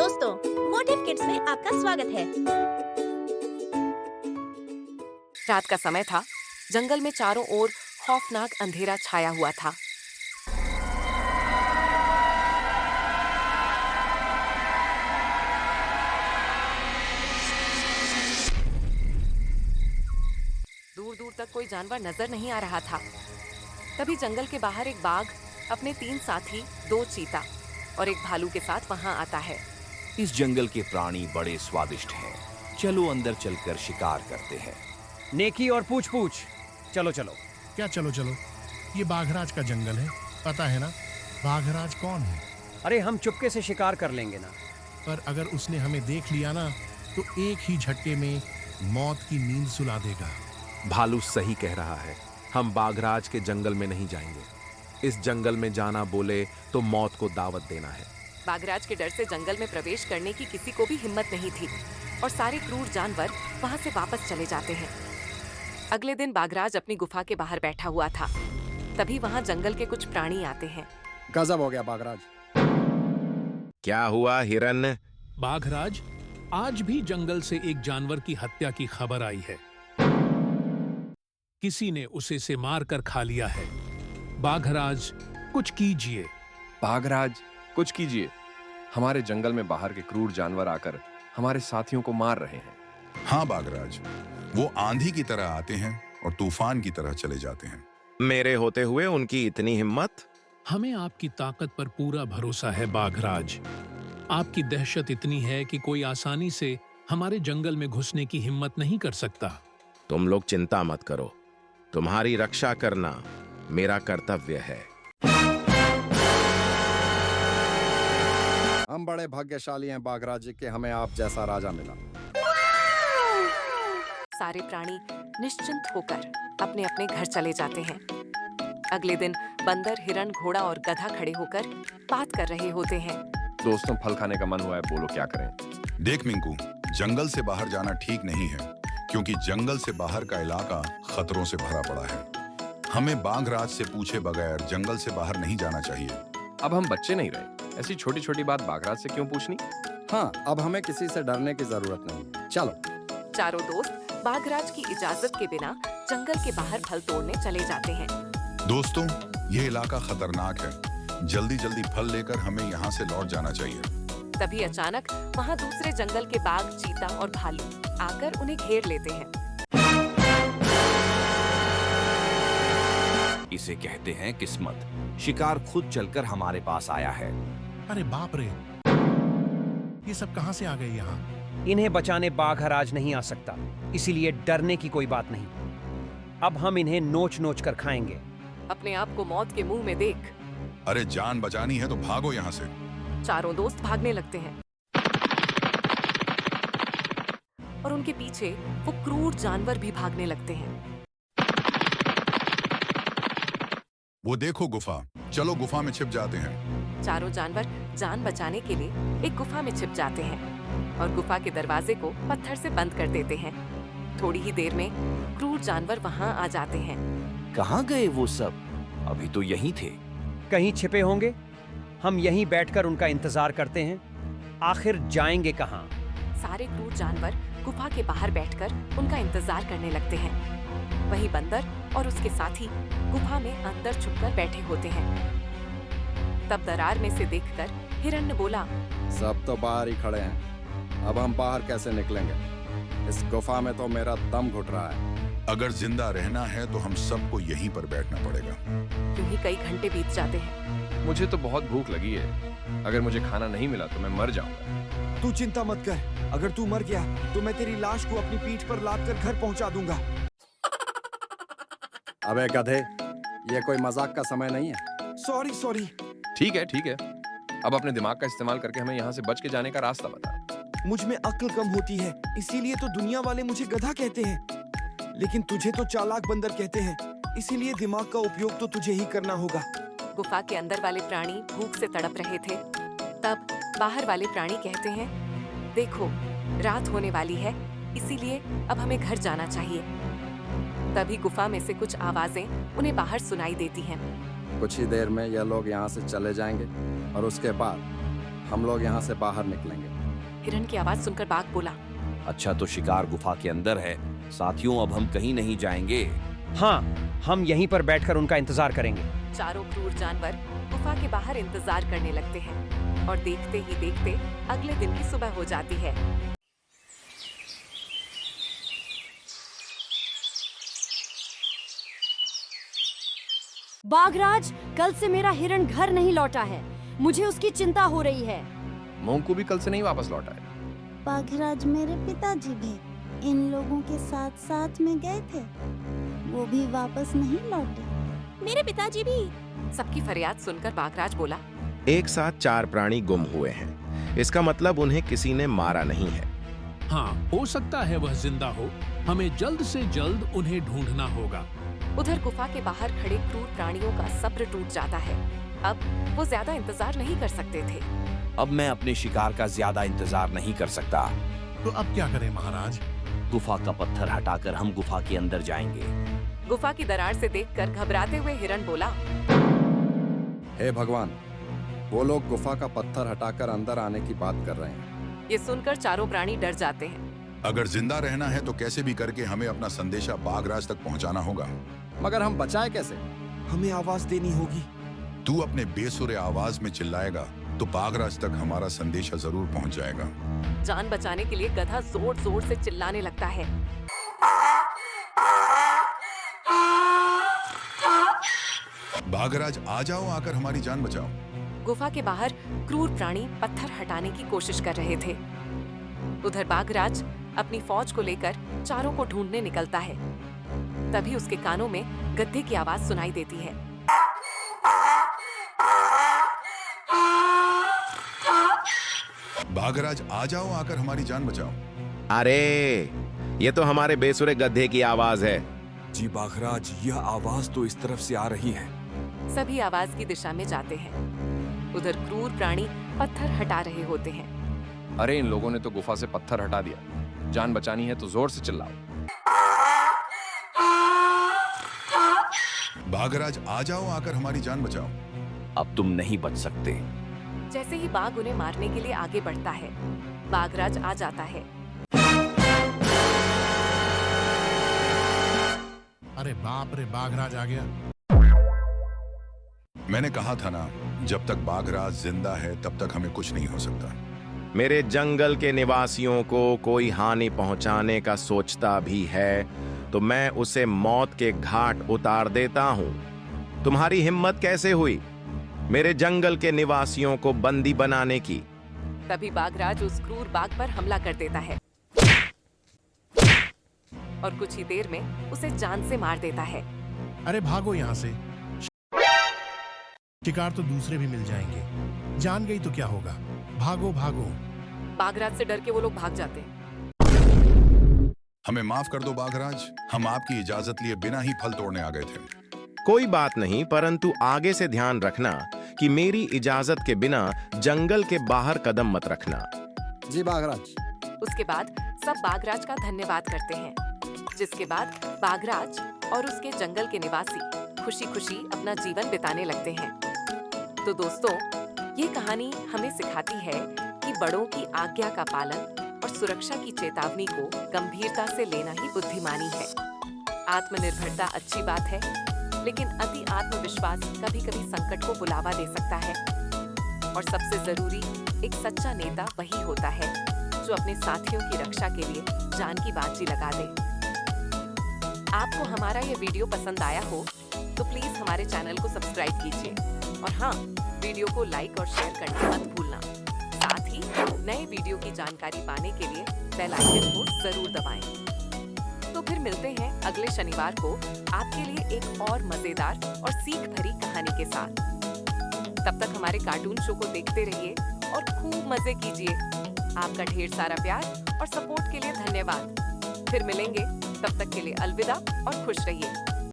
दोस्तों, motive kids में आपका स्वागत है। रात का समय था। जंगल में चारों ओर खौफनाक अंधेरा छाया हुआ था। दूर दूर तक कोई जानवर नजर नहीं आ रहा था। तभी जंगल के बाहर एक बाघ अपने 3 साथी, 2 चीता और एक भालू के साथ वहां आता है। इस जंगल के प्राणी बड़े स्वादिष्ट हैं। चलो अंदर चलकर शिकार करते हैं। नेकी और पूछ पूछ। चलो चलो। क्या चलो चलो? ये बाघराज का जंगल है, पता है ना? बाघराज कौन है? अरे हम चुपके से शिकार कर लेंगे ना। पर अगर उसने हमें देख लिया ना तो एक ही झटके में मौत की नींद सुला देगा। भालू सही कह रहा है। हम बाघराज के जंगल में नहीं जाएंगे। इस जंगल में जाना बोले तो मौत को दावत देना है। बाघराज के डर से जंगल में प्रवेश करने की किसी को भी हिम्मत नहीं थी और सारे क्रूर जानवर वहां से वापस चले जाते हैं। अगले दिन बाघराज अपनी गुफा के बाहर बैठा हुआ था। तभी वहां जंगल के कुछ प्राणी आते हैं। गजब हो गया बाघराज। क्या हुआ हिरन? बाघराज, आज भी जंगल से एक जानवर की हत्या की खबर आई है। किसी ने उसे मारकर खा लिया है। बाघराज, कुछ कीजिए। बाघराज, कुछ कीजिए। हमारे जंगल में बाहर के क्रूर जानवर आकर हमारे साथियों को मार रहे हैं। हाँ बाघराज, वो आंधी की तरह आते हैं और तूफान की तरह चले जाते हैं। मेरे होते हुए उनकी इतनी हिम्मत? हमें आपकी ताकत पर पूरा भरोसा है बाघराज। आपकी दहशत इतनी है कि कोई आसानी से हमारे जंगल में घुसने की हिम्मत नहीं कर सकता। तुम लोग चिंता मत करो। तुम्हारी रक्षा करना मेरा कर्तव्य है। हम बड़े भाग्यशाली हैं बाघराज जी के हमें आप जैसा राजा मिला। सारे प्राणी निश्चिंत होकर अपने अपने घर चले जाते हैं। अगले दिन बंदर, हिरन, घोड़ा और गधा खड़े होकर बात कर रहे होते हैं। दोस्तों, फल खाने का मन हुआ है, बोलो क्या करें? देख मिंकू, जंगल से बाहर जाना ठीक नहीं है, क्योंकि जंगल से बाहर का इलाका खतरों से भरा पड़ा है। हमें बाघराज से पूछे बगैर जंगल से बाहर नहीं जाना चाहिए। अब हम बच्चे नहीं रहे। ऐसी छोटी छोटी बात बाघराज से क्यों पूछनी? हाँ, अब हमें किसी से डरने की जरूरत नहीं। चलो। चारों दोस्त बाघराज की इजाजत के बिना जंगल के बाहर फल तोड़ने चले जाते हैं। दोस्तों, ये इलाका खतरनाक है। जल्दी जल्दी फल लेकर हमें यहाँ से लौट जाना चाहिए। तभी अचानक वहाँ दूसरे जंगल के बाघ, चीता और भालू आकर उन्हें घेर लेते हैं। इसे कहते हैं किस्मत। शिकार खुद चलकर हमारे पास आया है। अरे बाप रे, ये सब कहां से आ गए यहाँ? इन्हें बचाने बाघराज नहीं आ सकता, इसीलिए डरने की कोई बात नहीं। अब हम इन्हें नोच नोच कर खाएंगे। अपने आप को मौत के मुंह में देख अरे जान बचानी है तो भागो यहाँ से। चारों दोस्त भागने लगते हैं और उनके पीछे वो क्रूर जानवर भी भागने लगते हैं। वो देखो गुफा, चलो गुफा में छिप जाते हैं। चारों जानवर जान बचाने के लिए एक गुफा में छिप जाते हैं और गुफा के दरवाजे को पत्थर से बंद कर देते हैं। थोड़ी ही देर में क्रूर जानवर वहां आ जाते हैं। कहाँ गए वो सब? अभी तो यहीं थे। कहीं छिपे होंगे। हम यहीं बैठकर उनका इंतजार करते हैं। आखिर जाएंगे कहाँ? सारे क्रूर जानवर गुफा के बाहर बैठकर उनका इंतजार करने लगते हैं। वहीं बंदर और उसके साथी गुफा में अंदर छुपकर बैठे होते हैं। तब दरार में से देखकर हिरन ने बोला, सब तो बाहर ही खड़े हैं, अब हम बाहर कैसे निकलेंगे? इस गुफा में तो मेरा दम घुट रहा है। अगर जिंदा रहना है तो हम सबको यहीं पर बैठना पड़ेगा। यूं ही कई घंटे बीत जाते हैं। मुझे तो बहुत भूख लगी है। अगर मुझे खाना नहीं मिला तो मैं मर जाऊंगा। तू चिंता मत कर। अगर तू मर गया तो मैं तेरी लाश को अपनी पीठ पर लाद कर घर पहुंचा दूंगा। अबे गधे, ये कोई मजाक का समय नहीं है। सॉरी। ठीक है। अब अपने दिमाग का इस्तेमाल करके हमें यहाँ से बच के जाने का रास्ता बता। मुझ में अक्ल कम होती है, इसीलिए तो दुनिया वाले मुझे गधा कहते हैं। लेकिन तुझे तो चालाक बंदर कहते हैं, इसीलिए दिमाग का उपयोग तो तुझे ही करना होगा। गुफा के अंदर वाले प्राणी भूख से तड़प रहे थे। तब बाहर वाले प्राणी कहते हैं, देखो रात होने वाली है, इसीलिए अब हमें घर जाना चाहिए। तभी गुफा में से कुछ आवाजें उन्हें बाहर सुनाई देती हैं। कुछ ही देर में यह लोग यहाँ से चले जाएंगे और उसके बाद हम लोग यहाँ से बाहर निकलेंगे। हिरण की आवाज सुनकर बाघ बोला, अच्छा तो शिकार गुफा के अंदर है। साथियों अब हम कहीं नहीं जाएंगे। हाँ, हम यहीं पर बैठकर उनका इंतजार करेंगे। चारों क्रूर जानवर गुफा के बाहर इंतजार करने लगते हैं और देखते ही देखते अगले दिन की सुबह हो जाती है। बाघराज, कल से मेरा हिरण घर नहीं लौटा है। मुझे उसकी चिंता हो रही है। मोंकू भी कल से नहीं वापस लौटा है। बाघराज, मेरे पिताजी भी इन लोगों के साथ साथ में गए थे, वो भी वापस नहीं लौटे। मेरे पिताजी भी। सबकी फरियाद सुनकर बाघराज बोला, एक साथ 4 प्राणी गुम हुए हैं। इसका मतलब उन्हें किसी ने मारा नहीं है। हाँ, हो सकता है वह जिंदा हो। हमें जल्द से जल्द उन्हें ढूंढना होगा। उधर गुफा के बाहर खड़े क्रूर प्राणियों का सब्र टूट जाता है। अब वो ज्यादा इंतजार नहीं कर सकते थे। अब मैं अपने शिकार का ज्यादा इंतजार नहीं कर सकता। तो अब क्या करें महाराज? गुफा का पत्थर हटाकर हम गुफा के अंदर जाएंगे। गुफा की दरार से देखकर घबराते हुए हिरण बोला, हे भगवान, वो लोग गुफा का पत्थर हटाकर अंदर आने की बात कर रहे हैं। ये सुनकर चारों प्राणी डर जाते हैं। अगर जिंदा रहना है तो कैसे भी करके हमें अपना संदेशा बाघराज तक पहुंचाना होगा। मगर हम बचाए कैसे? हमें आवाज देनी होगी। तू अपने बेसुरे आवाज में चिल्लाएगा तो बाघराज तक हमारा संदेशा जरूर पहुंच जाएगा। जान बचाने के लिए गधा जोर जोर से चिल्लाने लगता है। बाघराज आ जाओ, आकर हमारी जान बचाओ। गुफा के बाहर क्रूर प्राणी पत्थर हटाने की कोशिश कर रहे थे। उधर बाघराज अपनी फौज को लेकर चारों को ढूंढने निकलता है। तभी उसके कानों में गद्दे की आवाज सुनाई देती है। बाघराज आ जाओ, आकर हमारी जान बचाओ। अरे, ये तो हमारे बेसुरे गधे की आवाज है। जी बाघराज, यह आवाज तो इस तरफ से आ रही है। सभी आवाज की दिशा में जाते हैं। उधर क्रूर प्राणी पत्थर हटा रहे होते हैं। अरे, इन लोगों ने तो गुफा से पत्थर हटा दिया। जान बचानी है तो जोर से चिल्लाओ। बाघराज आ जाओ, आकर हमारी जान बचाओ। अब तुम नहीं बच सकते। जैसे ही बाघ उन्हें मारने के लिए आगे बढ़ता है, बाघराज आ जाता है। अरे बाप रे, बाघराज आ गया। मैंने कहा था ना, जब तक बाघराज जिंदा है तब तक हमें कुछ नहीं हो सकता। मेरे जंगल के निवासियों को कोई हानि पहुंचाने का सोचता भी है तो मैं उसे मौत के घाट उतार देता हूं। तुम्हारी हिम्मत कैसे हुई मेरे जंगल के निवासियों को बंदी बनाने की? तभी बाघराज उस क्रूर बाघ पर हमला कर देता है और कुछ ही देर में उसे जान से मार देता है। अरे भागो यहाँ से, शिकार तो दूसरे भी मिल जाएंगे। जान गई तो क्या होगा? भागो भागो। बाघराज से डर के वो लोग भाग जाते हैं। हमें माफ कर दो बाघराज, हम आपकी इजाजत लिए बिना ही फल तोड़ने आ गए थे। कोई बात नहीं, परंतु आगे से ध्यान रखना कि मेरी इजाजत के बिना जंगल के बाहर कदम मत रखना। जी बाघराज। उसके बाद सब बाघराज का धन्यवाद करते हैं, जिसके बाद बाघराज और उसके जंगल के निवासी खुशी खुशी अपना जीवन बिताने लगते हैं। तो दोस्तों, ये कहानी हमें सिखाती है कि बड़ों की आज्ञा का पालन और सुरक्षा की चेतावनी को गंभीरता से लेना ही बुद्धिमानी है। आत्मनिर्भरता अच्छी बात है, लेकिन अति आत्मविश्वास कभी कभी संकट को बुलावा दे सकता है। और सबसे जरूरी, एक सच्चा नेता वही होता है जो अपने साथियों की रक्षा के लिए जान की बाजी लगा दे। आपको हमारा ये वीडियो पसंद आया हो तो प्लीज हमारे चैनल को सब्सक्राइब कीजिए और हाँ, वीडियो को लाइक और शेयर करना मत भूलना। साथ ही नए वीडियो की जानकारी पाने के लिए बेल आइकन को जरूर दबाएं। तो फिर मिलते हैं अगले शनिवार को आपके लिए एक और मजेदार और सीख भरी कहानी के साथ। तब तक हमारे कार्टून शो को देखते रहिए और खूब मजे कीजिए। आपका ढेर सारा प्यार और सपोर्ट के लिए धन्यवाद। फिर मिलेंगे, तब तक के लिए अलविदा और खुश रहिए।